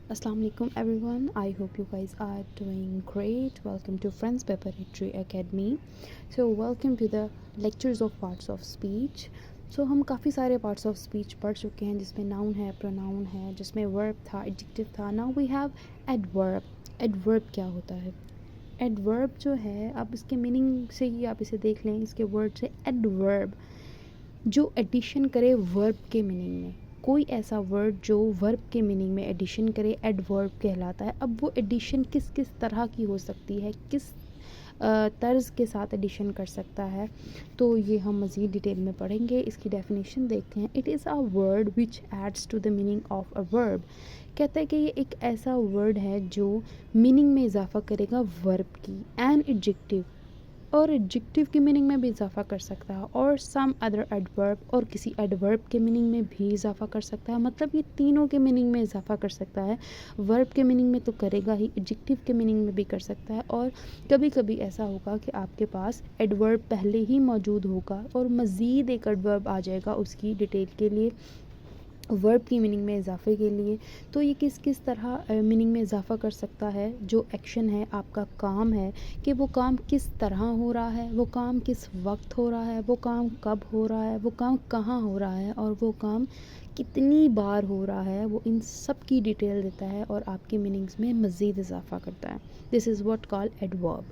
Assalamu alaikum everyone. I hope you guys are doing great. Welcome to Friends Preparatory Academy. So welcome to the lectures of parts of speech. So हम काफ़ी सारे parts of speech पढ़ चुके हैं जिसमें noun है, pronoun है, जिसमें verb था, adjective था. Now we have adverb. Adverb क्या होता है? Adverb जो है, आप इसके meaning से ही आप इसे देख लें, इसके word से adverb जो एडिशन करे वर्ब के मीनिंग में. कोई ऐसा वर्ड जो वर्ब के मीनिंग में एडिशन करे एडवर्ब कहलाता है. अब वो एडिशन किस किस तरह की हो सकती है, किस तर्ज के साथ एडिशन कर सकता है, तो ये हम मज़ीद डिटेल में पढ़ेंगे. इसकी डेफिनेशन देखते हैं. It is a word which adds to the meaning of a verb. कहता है कि ये एक ऐसा वर्ड है जो मीनिंग में इजाफा करेगा वर्ब की. एन एडजेक्टिव और एडजेक्टिव की मीनिंग में भी इजाफा कर सकता है, और सम अदर एडवर्ब और किसी एडवर्ब के मीनिंग में भी इजाफा कर सकता है. मतलब ये तीनों के मीनिंग में इजाफा कर सकता है. वर्ब के मीनिंग में तो करेगा ही, एडजेक्टिव के मीनिंग में भी कर सकता है, और कभी कभी ऐसा होगा कि आपके पास एडवर्ब पहले ही मौजूद होगा और मज़ीद एक एडवर्ब आ जाएगा उसकी डिटेल के लिए, वर्ब की मीनिंग में इजाफे के लिए. तो ये किस किस तरह मीनिंग में इजाफा कर सकता है. जो एक्शन है, आपका काम है, कि वो काम किस तरह हो रहा है, वो काम किस वक्त हो रहा है, वो काम कब हो रहा है, वो काम कहाँ हो रहा है, और वो काम कितनी बार हो रहा है, वो इन सब की डिटेल देता है और आपकी मीनिंग्स में मज़ीद इजाफा करता है. This is what call adverb.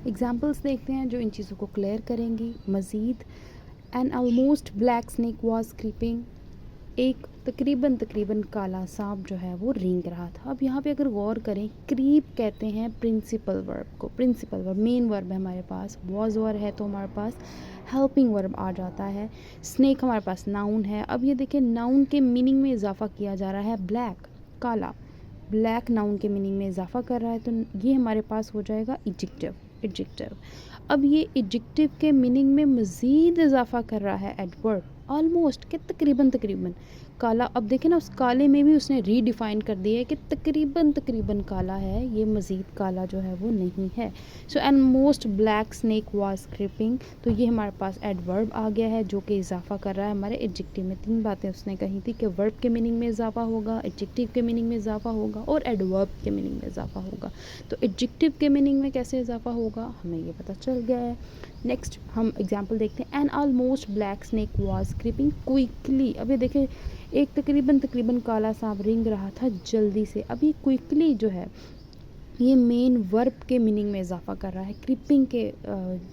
Examples देखते हैं जो इन चीज़ों को क्लियर करेंगी मज़ीद. An almost black snake was creeping. एक तकरीबन काला सांप जो है वो रेंग रहा था. अब यहाँ पे अगर गौर करें, क्रीप कहते हैं प्रिंसिपल वर्ब को. प्रिंसिपल वर्ब मेन वर्ब है हमारे पास. वॉज वर्ब है तो हमारे पास हेल्पिंग वर्ब आ जाता है. स्नेक हमारे पास नाउन है. अब ये देखिए, नाउन के मीनिंग में इजाफा किया जा रहा है. ब्लैक काला, ब्लैक नाउन के मीनिंग में इजाफा कर रहा है, तो ये हमारे पास हो जाएगा एडजेक्टिव. एडजेक्टिव. अब ये एडजेक्टिव के मीनिंग में मज़ीद इजाफा कर रहा है एडवर्ब. ऑलमोस्ट के तकरीबन काला. अब देखें ना, उस काले में भी उसने रीडिफाइन कर दिया है कि तकरीबन काला है, ये मज़ीद काला जो है वो नहीं है. So and most black snake was creeping. तो ये हमारे पास एडवर्ब आ गया है जो कि इजाफा कर रहा है हमारे एडजेक्टिव में. तीन बातें उसने कही थी कि वर्ब के मीनिंग में इजाफा होगा, एडजेक्टिव के मीनिंग में इजाफा होगा, और एडवर्ब के मीनिंग में इजाफा होगा. तो एडजेक्टिव के मीनिंग में कैसे इजाफा होगा हमें ये पता चल गया है. नेक्स्ट हम एग्जाम्पल देखते हैं. An almost black snake was creeping quickly. अब ये देखें, एक तकरीबन काला सांप रेंग रहा था जल्दी से. अब ये क्विकली जो है ये मेन वर्ब के मीनिंग में इजाफा कर रहा है. क्रीपिंग के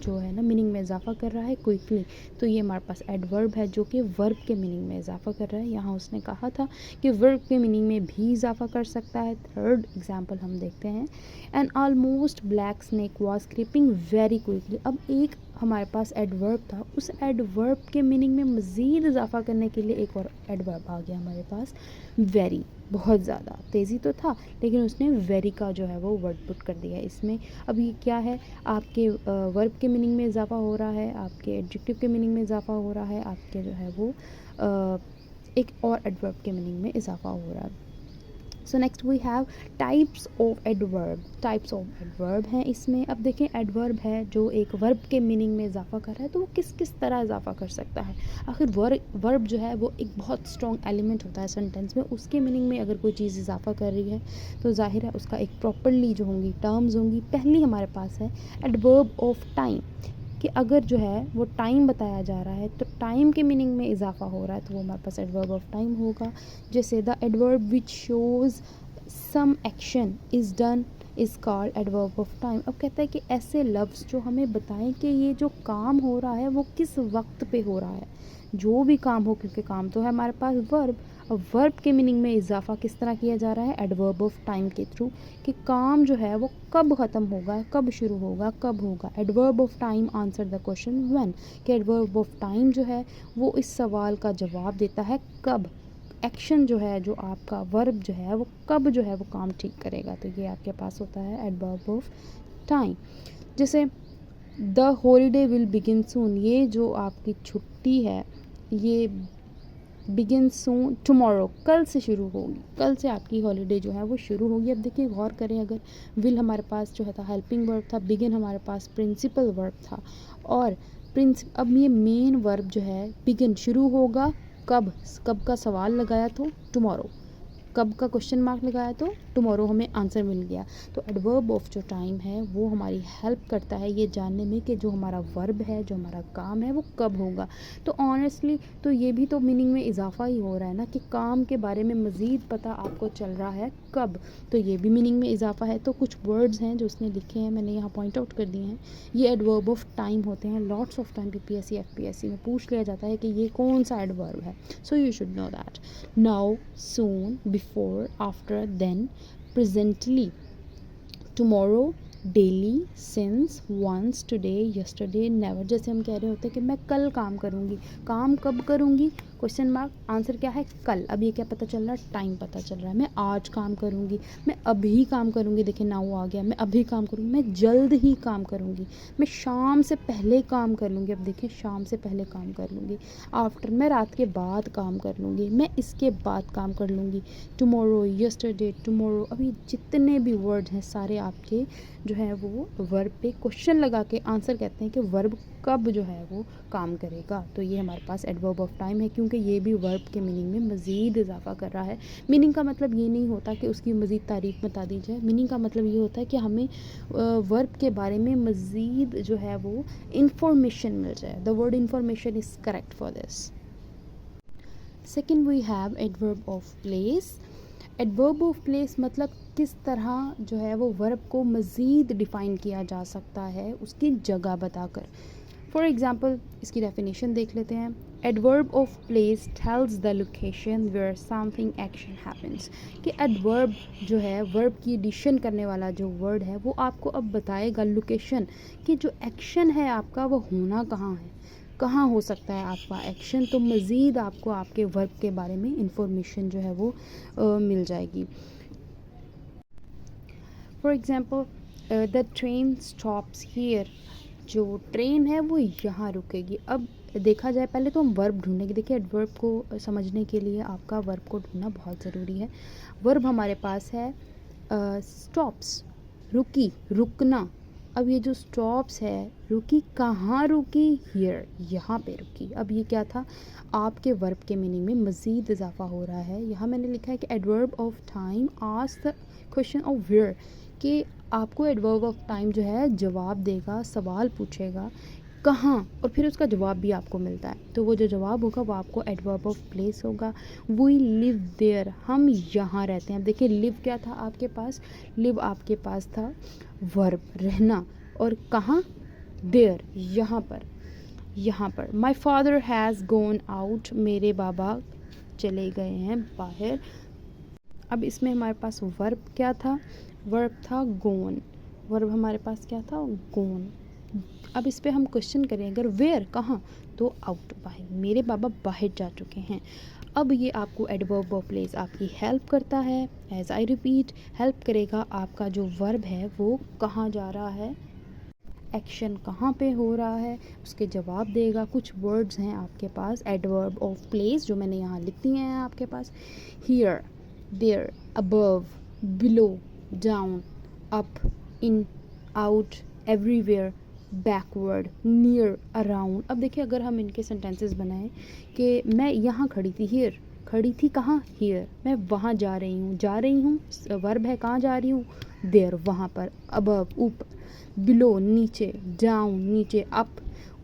जो है ना मीनिंग में इजाफा कर रहा है क्विकली. तो ये हमारे पास एडवर्ब है जो कि वर्ब के मीनिंग में इजाफा कर रहा है. यहाँ उसने कहा था कि वर्ब के मीनिंग में भी इजाफा कर सकता है. थर्ड एग्जाम्पल हम देखते हैं. An almost black snake was creeping very quickly. अब एक हमारे पास एडवर्ब था, उस एडवर्ब के मीनिंग में मज़ीद इजाफा करने के लिए एक और एडवर्ब आ गया हमारे पास, वेरी. बहुत ज़्यादा तेज़ी तो था, लेकिन उसने वेरी का जो है वो वर्ड पुट कर दिया इसमें. अब ये क्या है, आपके वर्ब के मीनिंग में इजाफा हो रहा है, आपके एडजेक्टिव के मीनिंग में इजाफा हो रहा है, आपके जो है वो एक और एडवर्ब के मीनिंग में इजाफा हो रहा है. So next we have types of adverb. Types of adverb हैं इसमें. अब देखें, एडवर्ब है जो एक वर्ब के मीनिंग में इजाफा कर रहा है, तो वो किस किस तरह इजाफा कर सकता है. आखिर वर्ब जो है वो एक बहुत स्ट्रॉन्ग एलिमेंट होता है सेंटेंस में. उसके मीनिंग में अगर कोई चीज़ इजाफा कर रही है तो जाहिर है उसका एक प्रॉपरली जो होंगी टर्म्स होंगी. पहली हमारे पास है एडवर्ब ऑफ टाइम, कि अगर जो है वो टाइम बताया जा रहा है तो टाइम के मीनिंग में इजाफा हो रहा है, तो वो हमारे पास एडवर्ब ऑफ टाइम होगा. जैसे the adverb which shows some action is done is called adverb of time. अब कहता है कि ऐसे लफ्ज़ जो हमें बताएं कि ये जो काम हो रहा है वो किस वक्त पे हो रहा है. जो भी काम हो, क्योंकि काम तो है हमारे पास वर्ब. अब वर्ब के मीनिंग में इजाफा किस तरह किया जा रहा है, एडवर्ब ऑफ टाइम के थ्रू, कि काम जो है वो कब ख़त्म होगा, कब शुरू होगा, कब होगा. Adverb of time answer the question when, कि एडवर्ब ऑफ टाइम जो है वो इस सवाल का जवाब देता है कब. एक्शन जो है, जो आपका वर्ब जो है वो कब जो है वो काम ठीक करेगा. तो ये आपके पास होता है एडवर्ब ऑफ टाइम. जैसे द हॉलीडे विल बिगिन सून. ये जो आपकी छुट्टी है ये बिगिन सून टुमारो, कल से शुरू होगी. कल से आपकी हॉलीडे जो है वो शुरू होगी. अब देखिए, गौर करें, अगर विल हमारे पास जो है था हेल्पिंग वर्ब था, बिगिन हमारे पास प्रिंसिपल वर्ब था, और अब ये मेन वर्ब जो है बिगिन शुरू होगा कब. कब का सवाल लगाया तो टुमारो. कब का क्वेश्चन मार्क लगाया तो टुमारो हमें आंसर मिल गया। तो एडवर्ब ऑफ जो टाइम है वो हमारी हेल्प करता है ये जानने में कि जो हमारा वर्ब है, जो हमारा काम है वो कब होगा। तो ऑनेस्टली तो ये भी तो मीनिंग में इजाफा ही हो रहा है ना कि काम के बारे में मज़ीद पता आपको चल रहा है कब, तो ये भी मीनिंग में इजाफा है। तो कुछ वर्ड्स हैं जो उसने लिखे हैं, मैंने यहाँ पॉइंट आउट कर दिए हैं, ये एडवर्ब ऑफ टाइम होते हैं। Lots of time PPSC FPSC में पूछ लिया जाता है कि ये कौन सा एडवर्ब है, so you should know that. Now, soon, before, after, then, presently, tomorrow, daily, since, once, today, yesterday, never. जैसे हम कह रहे होते हैं कि मैं कल काम करूँगी, काम कब करूँगी, क्वेश्चन मार्क, आंसर क्या है कल। अब ये क्या पता चल रहा है, टाइम पता चल रहा है। मैं आज काम करूँगी, मैं अभी काम करूँगी, देखिए नाउ आ गया, मैं अभी काम करूँगी, मैं जल्द ही काम करूँगी, मैं शाम से पहले काम कर लूँगी, अब देखिए शाम से पहले काम कर लूँगी। आफ्टर, मैं रात के बाद काम कर लूँगी, मैं इसके बाद काम कर लूँगी। टुमारो, यस्टरडे, टुमारो, अभी जितने भी वर्ड हैं सारे आपके जो है वो वर्ब पे क्वेश्चन लगा के आंसर कहते हैं कि वर्ब कब जो है वो काम करेगा। तो ये हमारे पास एडवर्ब ऑफ टाइम है, क्योंकि ये भी वर्ब के मीनिंग में मज़ीद इजाफा कर रहा है। मीनिंग का मतलब ये नहीं होता कि उसकी मज़ीद तारीफ बता दी जाए, मीनिंग का मतलब ये होता है कि हमें वर्ब के बारे में मज़ीद जो है वो इंफॉर्मेशन मिल जाए। The word information is correct for this. Second we have adverb of place. Adverb of place मतलब किस तरह जो है वो वर्ब को मज़ीद डिफ़ाइन किया जा सकता है उसकी जगह बताकर। फॉर एग्ज़ाम्पल इसकी डेफिनेशन देख लेते हैं। Adverb of place tells the location where something action happens. कि एडवर्ब जो है वर्ब की एडिशन करने वाला जो वर्ड है वो आपको अब बताएगा लोकेशन कि जो एक्शन है आपका वो होना कहाँ है, कहाँ हो सकता है आपका एक्शन। तो मज़ीद आपको आपके वर्ब के बारे में इंफॉर्मेशन जो है वो मिल जाएगी। For example the train stops here, जो ट्रेन है वो यहाँ रुकेगी। अब देखा जाए पहले तो हम वर्ब ढूंढेंगे। देखिए एडवर्ब को समझने के लिए आपका वर्ब को ढूंढना बहुत ज़रूरी है। वर्ब हमारे पास है स्टॉप्स, रुकी, रुकना। अब ये जो स्टॉप्स है, रुकी कहाँ रुकी, हियर, यहाँ पे रुकी। अब ये क्या था, आपके वर्ब के मीनिंग में मज़ीद इजाफा हो रहा है। यहाँ मैंने लिखा है कि adverb of time ask the question of where, कि आपको एडवर्ब ऑफ टाइम जो है जवाब देगा, सवाल पूछेगा कहाँ, और फिर उसका जवाब भी आपको मिलता है। तो वो जो जवाब होगा वो आपको एडवर्ब ऑफ प्लेस होगा। वी लिव देयर, हम यहाँ रहते हैं। देखिए लिव क्या था आपके पास, लिव आपके पास था वर्ब रहना, और कहाँ, देयर, यहाँ पर, यहाँ पर। My father has gone out, मेरे बाबा चले गए हैं बाहर। अब इसमें हमारे पास वर्ब क्या था, वर्ब था गोन, वर्ब हमारे पास क्या था, गोन। अब इस पे हम क्वेश्चन करें अगर वेयर, कहाँ, तो आउट, बाहर, मेरे बाबा बाहर जा चुके हैं। अब ये आपको एडवर्ब ऑफ प्लेस आपकी हेल्प करता है। एज आई रिपीट, हेल्प करेगा आपका जो वर्ब है वो कहाँ जा रहा है, एक्शन कहाँ पे हो रहा है, उसके जवाब देगा। कुछ वर्ड्स हैं आपके पास एडवर्ब ऑफ प्लेस जो मैंने यहाँ लिख दिए हैं आपके पास। Here, there, above, below, down, up, in, out, everywhere, backward, near, around. अब देखिए अगर हम इनके सेंटेंसेस बनाएं कि मैं यहाँ खड़ी थी, हियर, खड़ी थी कहाँ, हियर, मैं वहाँ जा रही हूँ, जा रही हूँ वर्ब है, कहाँ जा रही हूँ, देयर, वहाँ पर, अबव, ऊपर, बिलो, नीचे, डाउन, नीचे, अप,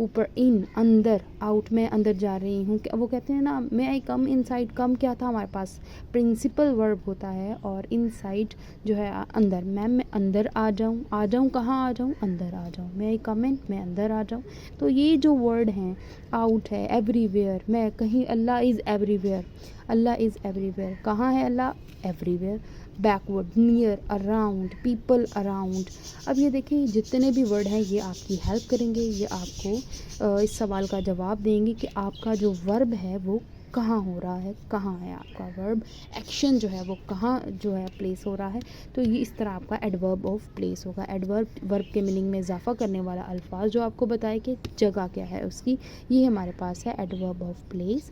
ऊपर, इन, अंदर, आउट, मैं अंदर जा रही हूँ। वो कहते हैं ना, मैं आई कम इनसाइड, कम क्या था हमारे पास, प्रिंसिपल वर्ब होता है, और इनसाइड जो है अंदर। मैं अंदर आ जाऊँ कहाँ आ जाऊँ, अंदर आ जाऊँ। मैं आई कम इन, मैं अंदर आ जाऊँ। तो ये जो वर्ड हैं, आउट है, एवरीवेयर, मैं कहीं, Allah is everywhere, Allah is everywhere, कहाँ है Allah, everywhere. Backward, near, around, people around. अब ये देखिए जितने भी वर्ड हैं ये आपकी हेल्प करेंगे, ये आपको इस सवाल का जवाब देंगे कि आपका जो वर्ब है वो कहाँ हो रहा है, कहाँ है आपका वर्ब, एक्शन जो है वो कहाँ जो है प्लेस हो रहा है। तो ये इस तरह आपका एडवर्ब ऑफ प्लेस होगा। एडवर्ब वर्ब के मीनिंग में इजाफा करने वाला अल्फाज जो आपको बताए कि जगह क्या है उसकी, ये हमारे पास है adverb of place.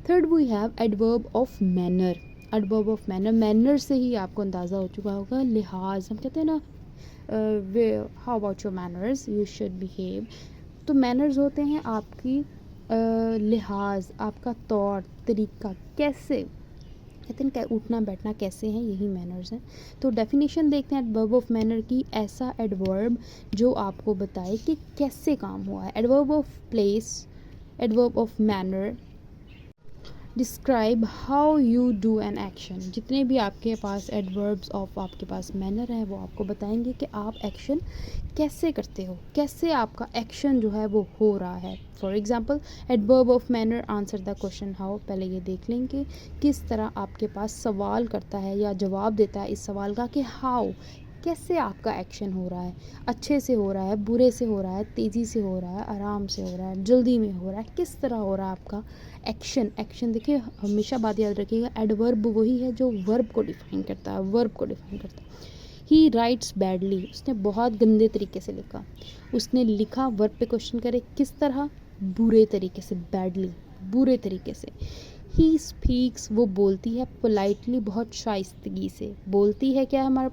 Third we have adverb of manner. Adverb of manner, manner से ही आपको अंदाज़ा हो चुका होगा, लिहाज, हम कहते हैं ना way, how about your manners, you should behave. तो मैनर्स होते हैं आपकी लिहाज, आपका तौर तरीका, कैसे कहते हैं उठना बैठना कैसे हैं, यही मैनर्स हैं। तो डेफिनेशन देखते हैं एडवर्ब ऑफ मैनर की। ऐसा एडवर्ब जो आपको बताए कि कैसे काम हुआ है। Adverb of place, adverb of manner describe how you do an action. जितने भी आपके पास एडवर्ब्स ऑफ आपके पास मैनर है वो आपको बताएंगे कि आप एक्शन कैसे करते हो, कैसे आपका एक्शन जो है वो हो रहा है। For example adverb of manner answer the question how. पहले ये देख लेंगे किस तरह आपके पास सवाल करता है या जवाब देता है इस सवाल का कि हाउ, कैसे आपका एक्शन हो रहा है, अच्छे से हो रहा है, बुरे से हो रहा है, तेज़ी से हो रहा है, आराम से हो रहा है, जल्दी में हो रहा है, किस तरह हो रहा है आपका एक्शन। एक्शन देखिए हमेशा बात याद रखिएगा, एडवर्ब वही है जो वर्ब को डिफाइन करता है, वर्ब को डिफाइन करता है। ही राइट्स बैडली, उसने बहुत गंदे तरीके से लिखा। उसने लिखा वर्ब पे क्वेश्चन करे किस तरह, बुरे तरीके से, बैडली, बुरे तरीके से। ही स्पीक्स, वो बोलती है, पोलाइटली, बहुत शाइस्तगी से बोलती है। क्या है हमारे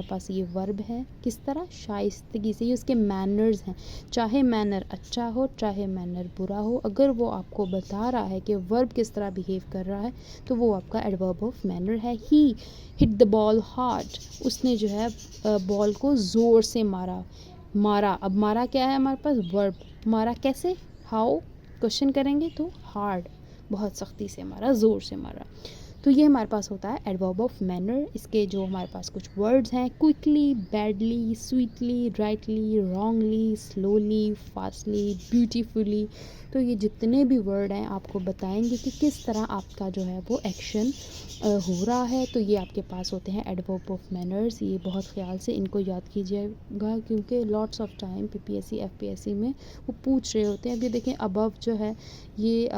पास ये वर्ब है, किस तरह, शाइस्तगी से। ये उसके मैनर्स हैं, चाहे मैनर अच्छा हो चाहे मैनर बुरा हो, अगर वो आपको बता रहा है कि वर्ब किस तरह बिहेव कर रहा है तो वो आपका एडवर्ब ऑफ मैनर है। ही हिट द बॉल हार्ड, उसने जो है बॉल को ज़ोर से मारा। मारा, अब मारा क्या है हमारे पास, वर्ब। मारा कैसे, हाउ, क्वेश्चन करेंगे तो हार्ड, बहुत सख्ती से मारा, ज़ोर से मारा। तो ये हमारे पास होता है एडवर्ब ऑफ मैनर। इसके जो हमारे पास कुछ वर्ड्स हैं, quickly, badly, sweetly, rightly, wrongly, slowly, fastly, beautifully. तो ये जितने भी वर्ड हैं आपको बताएंगे कि किस तरह आपका जो है वो एक्शन हो रहा है। तो ये आपके पास होते हैं एडवर्ब ऑफ मैनर्स। ये बहुत ख्याल से इनको याद कीजिएगा क्योंकि lots of time PPSC FPSC में वो पूछ रहे होते हैं। अभी देखें अबव जो है ये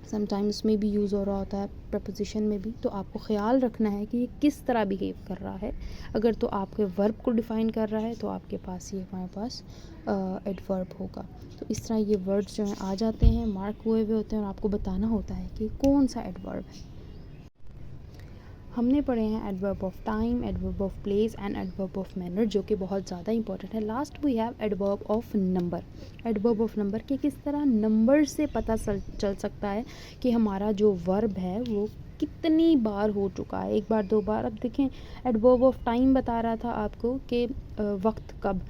समटाइम्स में भी यूज़ हो रहा होता है, प्रपोजिशन में भी। तो आपको ख्याल रखना है कि ये किस तरह बिहेव कर रहा है। अगर तो आपके वर्ब को डिफ़ाइन कर रहा है तो आपके पास ये हमारे पास एडवर्ब होगा। तो इस तरह ये वर्ड्स जो हैं आ जाते हैं, मार्क हुए हुए होते हैं और आपको बताना होता है कि कौन सा एडवर्ब है। हमने पढ़े हैं adverb of time, adverb of place and adverb of manner, जो कि बहुत ज़्यादा इंपॉर्टेंट है। Last we have adverb of number. Adverb of number के किस तरह नंबर से पता चल सकता है कि हमारा जो वर्ब है वो कितनी बार हो चुका है, एक बार, दो बार। अब देखें एडवर्ब ऑफ टाइम बता रहा था आपको कि वक्त कब,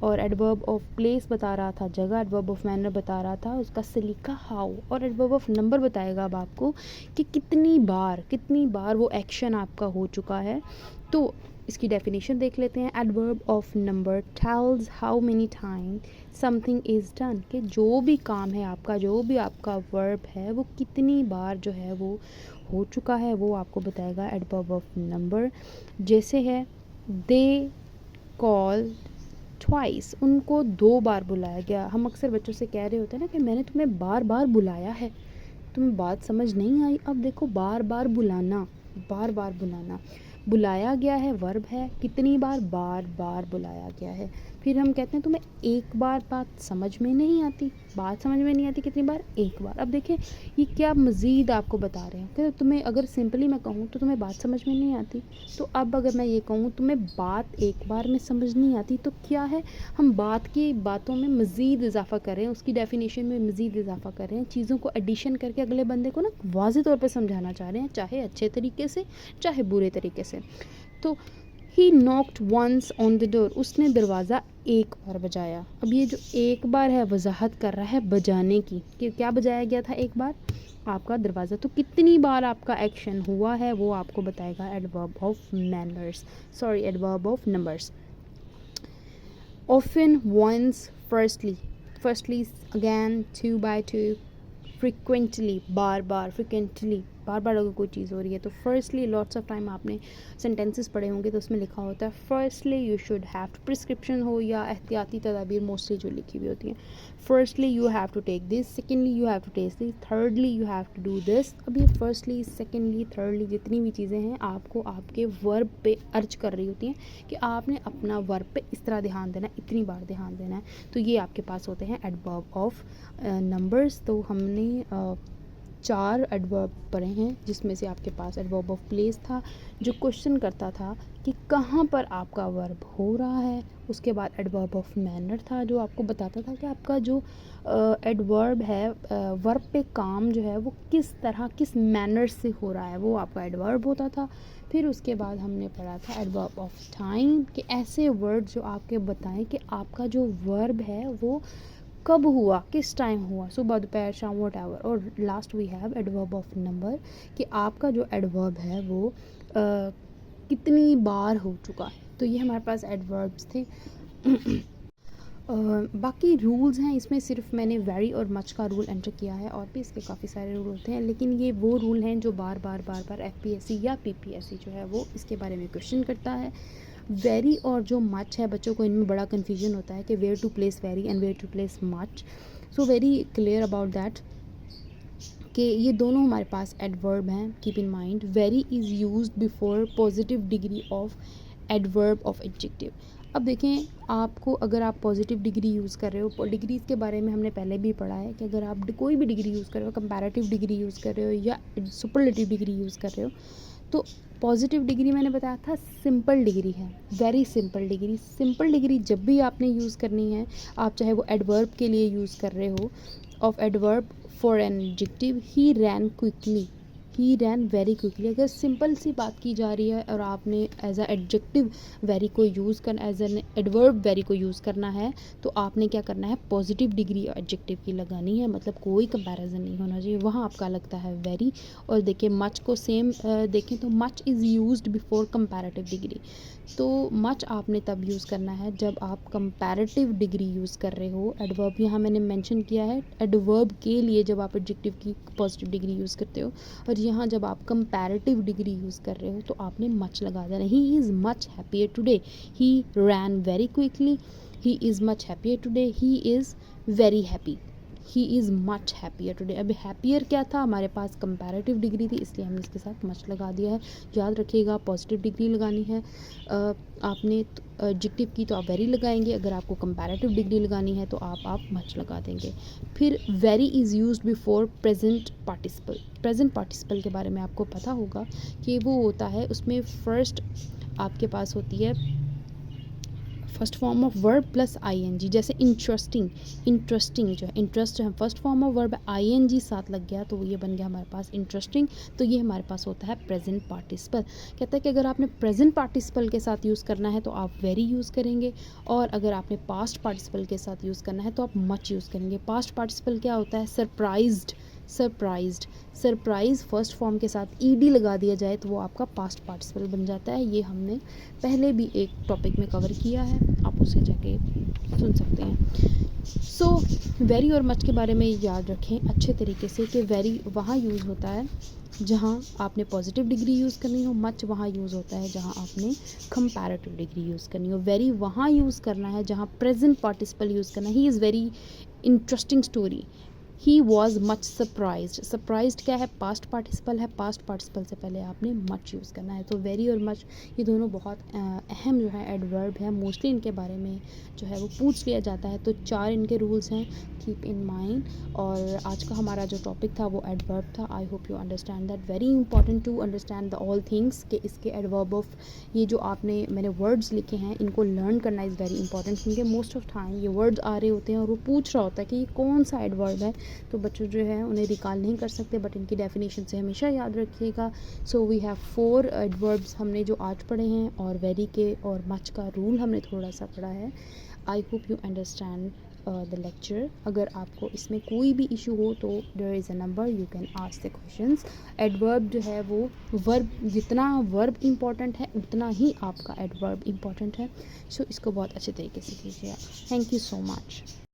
और एडवर्ब ऑफ प्लेस बता रहा था जगह, एडवर्ब ऑफ मैनर बता रहा था उसका सलीका हाउ, और एडवर्ब ऑफ नंबर बताएगा अब आपको कि कितनी बार वो एक्शन आपका हो चुका है। तो इसकी डेफिनेशन देख लेते हैं। Adverb of number tales how many time something is done, कि जो भी काम है आपका, जो भी आपका वर्ब है वो कितनी बार जो है वो हो चुका है, वो आपको बताएगा एडवर्ब ऑफ नंबर। जैसे है दे कॉल ट्वाइस, उनको 2 बार बुलाया गया। हम अक्सर बच्चों से कह रहे होते हैं ना कि मैंने तुम्हें बार बार बुलाया है, तुम्हें बात समझ नहीं आई। अब देखो बार बार बुलाना, बार बार बुलाना, बुलाया गया है वर्ब है, कितनी बार, बार बार बुलाया गया है। फिर हम कहते हैं तुम्हें एक बार बात समझ में नहीं आती, बात समझ में नहीं आती कितनी बार, एक बार। अब देखें ये क्या मज़ीद आपको बता रहे हैं कि तुम्हें अगर सिंपली मैं कहूँ तो तुम्हें बात समझ में नहीं आती, तो अब अगर मैं ये कहूँ तुम्हें बात एक बार में समझ नहीं आती, तो क्या है, हम बातों में मज़ीद इजाफा कर रहे हैं, उसकी डेफिनेशन में मज़ीद इजाफा कर रहे हैं, चीज़ों को एडिशन करके अगले बंदे को ना वाज़ेह तौर पे समझाना चाह रहे हैं, चाहे अच्छे तरीके से चाहे बुरे तरीके से। तो he knocked once on the door, उसने दरवाज़ा एक बार बजाया। अब ये जो एक बार है वजाहत कर रहा है बजाने की, कि क्या बजाया गया था एक बार, आपका दरवाज़ा। तो कितनी बार आपका एक्शन हुआ है वो आपको बताएगा adverb of manners, sorry adverb of numbers. Often, once, firstly, again, 2 by 2, frequently, बार बार, फ्रिक्वेंटली, बार बार अगर कोई चीज़ हो रही है। तो फर्स्टली लॉट्स ऑफ टाइम आपने सेंटेंसेस पढ़े होंगे तो उसमें लिखा होता है firstly you should have to, prescription हो या एहतियाती तदाबीर मोस्टली जो लिखी हुई होती हैं। Firstly you have to take this, secondly you have to test this, thirdly you have to do this. अब ये फर्स्टली, सेकेंडली, थर्डली जितनी भी चीज़ें हैं आपको आपके वर्ब पे अर्ज कर रही होती हैं कि आपने अपना वर्ब पे इस तरह ध्यान देना है, इतनी बार ध्यान देना है। तो ये आपके पास होते हैं एडवर्ब ऑफ नंबर्स। तो हमने 4 एडवर्ब पढ़े हैं, जिसमें से आपके पास एडवर्ब ऑफ प्लेस था जो क्वेश्चन करता था कि कहाँ पर आपका वर्ब हो रहा है। उसके बाद एडवर्ब ऑफ मैनर था जो आपको बताता था कि आपका जो एडवर्ब है, वर्ब पे काम जो है वो किस तरह किस मैनर से हो रहा है, वो आपका एडवर्ब होता था। फिर उसके बाद हमने पढ़ा था एडवर्ब ऑफ टाइम, कि ऐसे वर्ड जो आपके बताएं कि आपका जो वर्ब है वो कब हुआ, किस टाइम हुआ, सुबह दोपहर शाम वॉट एवर। और last we have adverb of number, कि आपका जो एडवर्ब है वो कितनी बार हो चुका है। तो ये हमारे पास एडवर्ब्स थे। बाकी रूल्स हैं इसमें, सिर्फ मैंने वेरी और मच का रूल एंटर किया है, और भी इसके काफ़ी सारे रूल होते हैं, लेकिन ये वो रूल हैं जो बार बार एफपीएससी या पीपीएससी जो है वो इसके बारे में क्वेश्चन करता है। वेरी और जो मच है, बच्चों को इनमें बड़ा कन्फ्यूजन होता है कि where to place very and where to place much. So very clear about that कि ये दोनों हमारे पास एडवर्ब हैं। Keep in mind, very is used before positive degree of adverb of adjective. अब देखें, आपको अगर आप पॉजिटिव डिग्री यूज़ कर रहे हो, डिग्रीज़ के बारे में हमने पहले भी पढ़ा है कि अगर आप कोई भी डिग्री यूज़ कर रहे हो, कंपैरेटिव डिग्री यूज़ कर रहे हो या सुपरलेटिव डिग्री यूज़ कर रहे हो, तो पॉजिटिव डिग्री मैंने बताया था सिंपल डिग्री है, very simple degree. Simple degree जब भी आपने यूज़ करनी है, आप चाहे वो एडवर्ब के लिए यूज़ कर रहे हो, of adverb for an adjective, he ran quickly, he ran very quickly. अगर सिंपल सी बात की जा रही है और आपने एज अ एडजेक्टिव वेरी को यूज़ करना, एज एन एडवर्ब वेरी को यूज़ करना है, तो आपने क्या करना है, पॉजिटिव डिग्री एडजेक्टिव की लगानी है, मतलब कोई कंपैरिजन नहीं होना चाहिए, वहाँ आपका लगता है वेरी। और देखिए मच को सेम देखें तो much is used before comparative degree. तो मच आपने तब यूज़ करना है जब आप कंपैरेटिव डिग्री यूज़ कर रहे हो। एडवर्ब यहाँ मैंने मेंशन किया है एडवर्ब के लिए जब आप एडजेक्टिव की पॉजिटिव डिग्री यूज़ करते हो, और यहाँ जब आप कंपैरेटिव डिग्री यूज़ कर रहे हो तो आपने मच लगा देना। He is much happier today, he ran very quickly, he is much happier today, he is very happy, he is much happier today. अब हैप्पियर क्या था, हमारे पास कंपैरेटिव डिग्री थी, इसलिए हमने इसके साथ मच लगा दिया है। याद रखिएगा पॉजिटिव डिग्री लगानी है आपने एडजेक्टिव की तो आप वेरी लगाएंगे, अगर आपको कंपैरेटिव डिग्री लगानी है तो आप मच लगा देंगे। फिर very is used before present participle. Present participle के बारे में आपको पता होगा कि वो होता है, उसमें फर्स्ट आपके पास होती है first form of verb plus ING, जैसे इंटरेस्टिंग, इंटरेस्टिंग जो है इंटरेस्ट है first form of verb, ING साथ लग गया तो ये बन गया हमारे पास इंटरेस्टिंग। तो ये हमारे पास होता है प्रेजेंट पार्टिसिपल। कहता है कि अगर आपने प्रेजेंट पार्टिसिपल के साथ यूज़ करना है तो आप वेरी यूज़ करेंगे, और अगर आपने पास्ट पार्टिसिपल के साथ यूज़ करना है तो आप मच यूज़ करेंगे। पास्ट पार्टिसिपल क्या होता है, surprised, surprised, surprise first form के साथ ईडी लगा दिया जाए तो वो आपका पास्ट पार्टिसिपल बन जाता है। ये हमने पहले भी एक टॉपिक में कवर किया है, आप उसे जाके सुन सकते हैं। सो वेरी और मच के बारे में याद रखें अच्छे तरीके से कि वेरी वहाँ यूज़ होता है जहाँ आपने पॉजिटिव डिग्री यूज़ करनी हो, मच वहाँ यूज़ होता है जहाँ आपने कंपैरेटिव डिग्री यूज़ करनी हो। वेरी वहाँ यूज़ करना है जहाँ प्रेजेंट पार्टिसिपल यूज़ करना है। He is very interesting story, he was much surprised. Surprised क्या है, पास्ट पार्टिसिपल है, पास्ट पार्टिसिपल से पहले आपने मच यूज़ करना है। तो वेरी और मच ये दोनों बहुत अहम जो है एडवर्ब है, मोस्टली इनके बारे में जो है वो पूछ लिया जाता है। तो 4 इनके रूल्स हैं, कीप इन माइंड। और आज का हमारा जो टॉपिक था वो एडवर्ब था। I hope you understand that, very important to understand the all things, कि इसके एडवर्ब ऑफ ये जो आपने मैंने वर्ड्स लिखे हैं इनको लर्न करना इज़ वेरी इंपॉर्टेंट, क्योंकि मोस्ट ऑफ टाइम ये वर्ड्स आ रहे होते हैं और वो पूछ रहा होता है कि ये कौन सा एडवर्ब है, तो बच्चों जो है उन्हें रिकॉल नहीं कर सकते, बट इनकी डेफिनेशन से हमेशा याद रखिएगा। सो वी हैव 4 एडवर्ब्स हमने जो आज पढ़े हैं, और वेरी के और मच का रूल हमने थोड़ा सा पढ़ा है। I hope you understand the lecture. अगर आपको इसमें कोई भी इशू हो तो there is a number, you can ask the questions. Adverb जो है वो वर्ब, जितना वर्ब इम्पॉर्टेंट है उतना ही आपका एडवर्ब इम्पॉर्टेंट है। सो इसको बहुत अच्छे तरीके से कीजिए। Thank you so much.